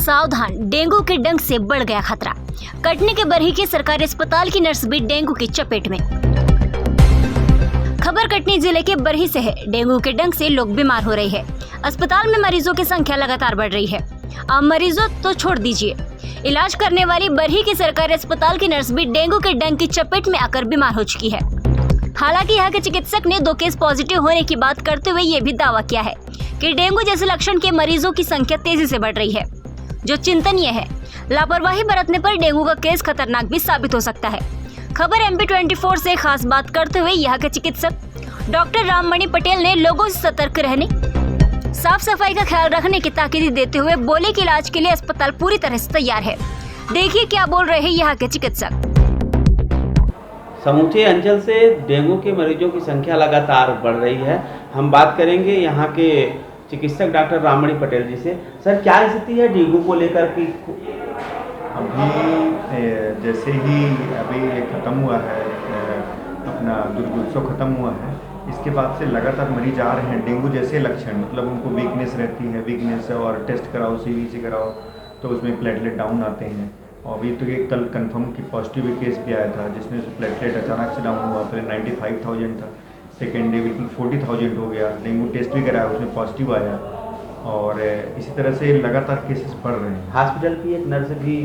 सावधान, डेंगू के डंक से बढ़ गया खतरा। कटनी के बरही के सरकारी अस्पताल की नर्स भी डेंगू की चपेट में। खबर कटनी जिले के बरही से है। डेंगू के डंक से लोग बीमार हो रहे हैं। अस्पताल में मरीजों की संख्या लगातार बढ़ रही है। आम मरीजों तो छोड़ दीजिए, इलाज करने वाली बरही के सरकारी अस्पताल की नर्स भी डेंगू के डंक की चपेट में आकर बीमार हो चुकी है। हालांकि यहाँ के चिकित्सक ने 2 केस पॉजिटिव होने की बात करते हुए ये भी दावा किया है कि डेंगू जैसे लक्षण के मरीजों की संख्या तेजी से बढ़ रही है, जो चिंतनीय है। लापरवाही बरतने पर डेंगू का केस खतरनाक भी साबित हो सकता है। खबर MP24 से खास बात करते हुए यहाँ के चिकित्सक डॉक्टर राममणि पटेल ने लोगों से सतर्क रहने, साफ सफाई का ख्याल रखने की ताकीद देते हुए बोले कि इलाज के लिए अस्पताल पूरी तरह से तैयार है। देखिए क्या बोल रहे हैं यहाँ के चिकित्सक। समूचे अंचल से डेंगू के मरीजों की संख्या लगातार बढ़ रही है। हम बात करेंगे यहाँ के चिकित्सक डॉक्टर राममणि पटेल जी से। सर, क्या स्थिति है डेंगू को लेकर की? अभी जैसे ही अभी ये ख़त्म हुआ है, अपना दुर्गोत्सव ख़त्म हुआ है, इसके बाद से लगातार मरीज आ रहे हैं। डेंगू जैसे लक्षण, मतलब उनको वीकनेस रहती है, वीकनेस और टेस्ट कराओ, CBC कराओ तो उसमें प्लेटलेट डाउन आते हैं। और अभी तो ये कल कंफर्म की पॉजिटिव केस भी आया था जिसमें प्लेटलेट अचानक से डाउन हुआ। पहले 95,000 था, सेकेंड डे बिल्कुल 40,000 हो गया। डेंगू टेस्ट भी कराया, उसमें पॉजिटिव आया। और इसी तरह से लगातार केसेस बढ़ रहे हैं। हॉस्पिटल की एक नर्स भी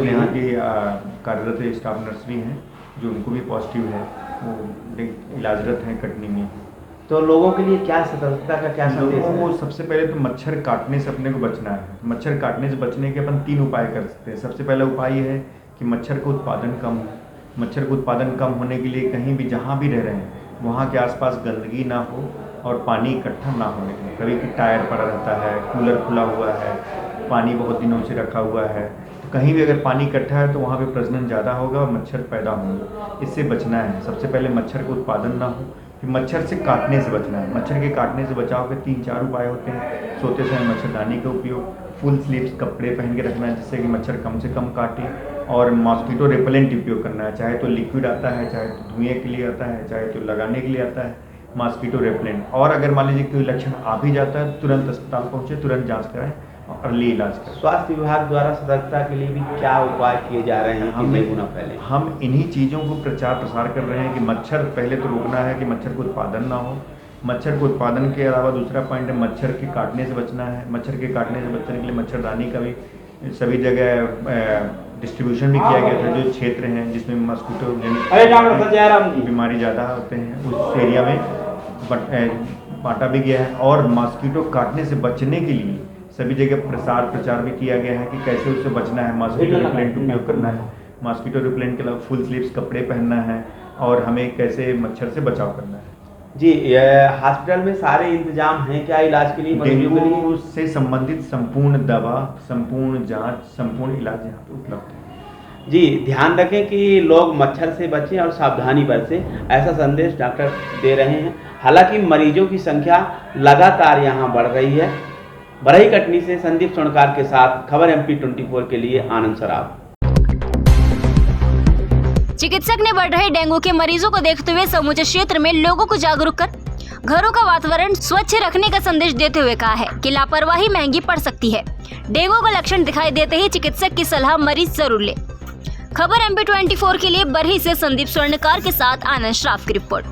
यहाँ की कार्यरत स्टाफ नर्स भी हैं जो उनको भी पॉजिटिव है, वो इलाजरत हैं कटनी में। तो लोगों के लिए क्या सतर्कता का क्या संदेश है? लोगों को सबसे पहले तो मच्छर काटने से अपने को बचना है। मच्छर काटने से बचने के अपन 3 उपाय कर सकते हैं। सबसे पहला उपाय ये है कि मच्छर का उत्पादन कम हो। मच्छर का उत्पादन कम होने के लिए कहीं भी जहाँ भी रह रहे हैं वहाँ के आसपास गंदगी ना हो और पानी इकट्ठा ना होने के। कभी कि टायर पड़ा रहता है, कूलर खुला हुआ है, पानी बहुत दिनों से रखा हुआ है, तो कहीं भी अगर पानी इकट्ठा है तो वहाँ पे प्रजनन ज़्यादा होगा और मच्छर पैदा होंगे। इससे बचना है। सबसे पहले मच्छर का उत्पादन ना हो, फिर मच्छर से काटने से बचना है। मच्छर के काटने से बचाव के 3-4 उपाय होते हैं। सोते समय मच्छरदानी का उपयोग, फुल स्लीव्स कपड़े पहन के रखना है जिससे कि मच्छर कम से कम काटे, और मॉस्किटो रिपेलेंट उपयोग करना है। चाहे तो लिक्विड आता है, चाहे तो धुएँ के लिए आता है, चाहे तो लगाने के लिए आता है, मॉस्किटो रिपेलेंट। और अगर मान लीजिए कोई लक्षण आ भी जाता है, तुरंत अस्पताल पहुँचे, तुरंत जाँच कराएं और अर्ली इलाज करें। स्वास्थ्य विभाग द्वारा सतर्कता के लिए भी क्या उपाय किए जा रहे हैं कि डेंगू ना फैले? हम इन्हीं चीज़ों को प्रचार प्रसार कर रहे हैं कि मच्छर पहले तो रोकना है कि मच्छर को उत्पादन ना हो। मच्छर को उत्पादन के अलावा दूसरा पॉइंट है मच्छर के काटने से बचना है। मच्छर के काटने से बचने के लिए मच्छरदानी का भी सभी जगह डिस्ट्रीब्यूशन भी किया गया था। जो क्षेत्र हैं जिसमें मॉस्किटो बीमारी ज़्यादा होते हैं उस एरिया में बांटा भी गया है। और मॉस्किटो काटने से बचने के लिए सभी जगह प्रचार भी किया गया है कि कैसे उससे बचना है। मॉस्किटो रिपेलेंट उपयोग करना है, मॉस्किटो रिपेलेंट के अलावा फुल स्लीव्स कपड़े पहनना है, और हमें कैसे मच्छर से बचाव करना है। जी, हॉस्पिटल में सारे इंतजाम हैं क्या इलाज के लिए? डेंगू से संबंधित संपूर्ण दवा, संपूर्ण जांच, संपूर्ण इलाज यहाँ पे उपलब्ध है। जी, ध्यान रखें कि लोग मच्छर से बचें और सावधानी बरतें, ऐसा संदेश डॉक्टर दे रहे हैं। हालांकि मरीजों की संख्या लगातार यहाँ बढ़ रही है। बरही कटनी से संदीप सोनकार के साथ खबर MP24 के लिए आनंद सराफ। चिकित्सक ने बढ़ रहे डेंगू के मरीजों को देखते हुए समूचे क्षेत्र में लोगों को जागरूक कर घरों का वातावरण स्वच्छ रखने का संदेश देते हुए कहा है कि लापरवाही महंगी पड़ सकती है। डेंगू का लक्षण दिखाई देते ही चिकित्सक की सलाह मरीज जरूर ले। खबर MP24 के लिए बरही से संदीप स्वर्णकार के साथ आनंद श्राफ की रिपोर्ट।